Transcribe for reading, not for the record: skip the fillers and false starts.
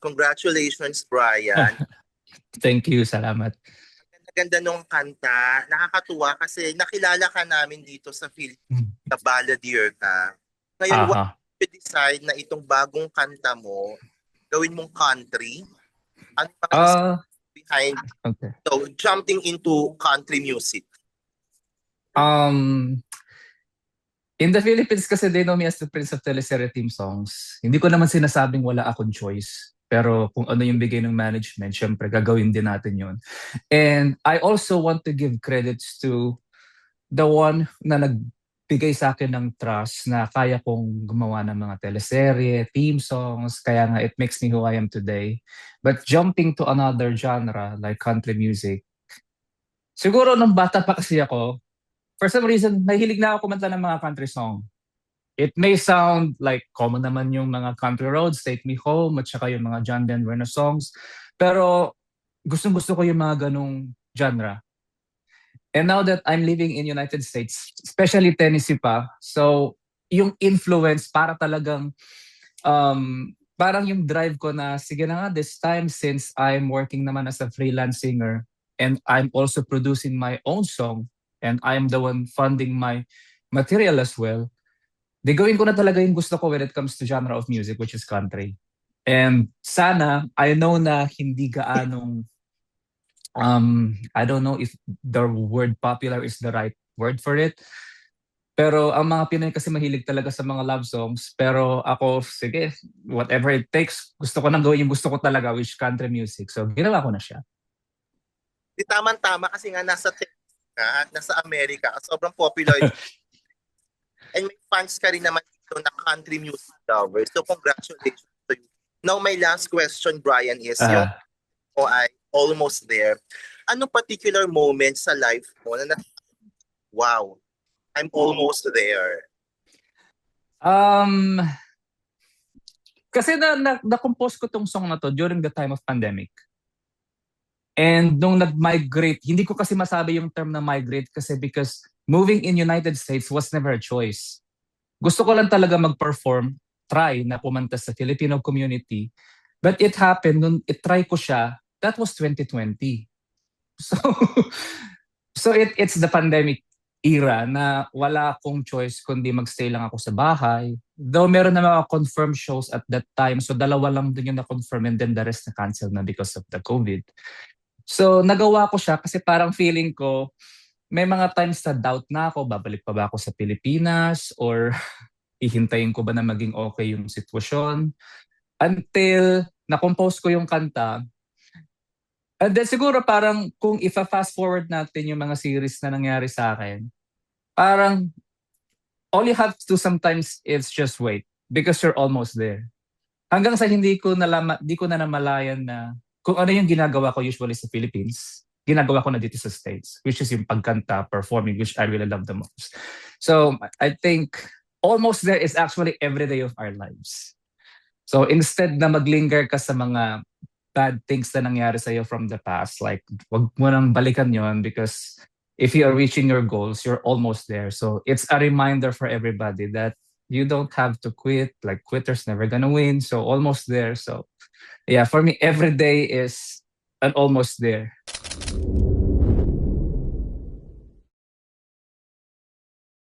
Congratulations, Brian. Thank you, salamat. Ganda nung kanta. Nakakatuwa kasi nakilala ka namin dito sa Philippines, na balladeer ka. Ngayon, what you decide na itong bagong kanta mo, gawin mong country? Ano pa behind jumping into country music? In the Philippines kasi they know me as the Prince of Teleserye theme songs. Hindi ko naman sinasabing wala akong choice. Pero kung ano yung bigay ng management, syempre gagawin din natin yun. And I also want to give credits to the one na nagbigay sa akin ng trust na kaya kong gumawa ng mga teleserye, theme songs, kaya nga it makes me who I am today. But jumping to another genre like country music, siguro nung bata pa kasi ako, for some reason, nahilig na ako kumanta ng mga country song. It may sound like common naman yung mga country roads, Take Me Home, at saka yung mga John Denver songs. Pero gustong-gusto ko yung mga ganong genre. And now that I'm living in United States, especially Tennessee pa, so yung influence para talagang, parang yung drive ko na, sige na nga, this time since I'm working naman as a freelance singer and I'm also producing my own song and I'm the one funding my material as well, di gawin ko na talaga yung gusto ko when it comes to genre of music, which is country. And sana, I know na hindi gaanong, I don't know if the word popular is the right word for it. Pero ang mga Pinoy kasi mahilig talaga sa mga love songs. Pero ako, sige, whatever it takes, gusto ko nang gawin yung gusto ko talaga, which country music. So ginawa ko na siya. Di tama-tama kasi nga nasa at nasa Amerika, sobrang popular. And may fans ka rin naman dito na country music lovers. So congratulations to you. Now my last question, Brian, is yung ay almost there. Anong particular moment sa life mo na wow, I'm almost there? Kasi na-compose ko tong song na to during the time of pandemic. And nung nag-migrate, hindi ko kasi masabi yung term na migrate kasi because moving in United States was never a choice. Gusto ko lang talaga mag-perform, try na pumunta sa Filipino community. But it happened, nung itry ko siya, that was 2020. So it's the pandemic era na wala akong choice kundi magstay lang ako sa bahay. Though meron na mga confirmed shows at that time, so dalawa lang din yung na-confirm and then the rest na-cancel na because of the COVID. So nagawa ko siya kasi parang feeling ko, may mga times na doubt na ako, babalik pa ba ako sa Pilipinas or ihintayin ko ba na maging okay yung sitwasyon? Until na-compose ko yung kanta. And then siguro parang kung ifa-fast forward natin yung mga series na nangyari sa akin, parang all you have to sometimes is just wait because you're almost there. Hanggang sa hindi ko na namalayan na kung ano yung ginagawa ko usually sa Philippines, ginagawa ko na dito sa States, which is yung pagkanta, performing, which I really love the most. So I think almost there is actually every day of our lives. So instead na maglinger ka sa mga bad things na nangyari sa'yo from the past, like wag mo nang balikan yon because if you are reaching your goals, you're almost there. So it's a reminder for everybody that you don't have to quit, like quitters never gonna win, so almost there. So yeah, for me, every day is an almost there.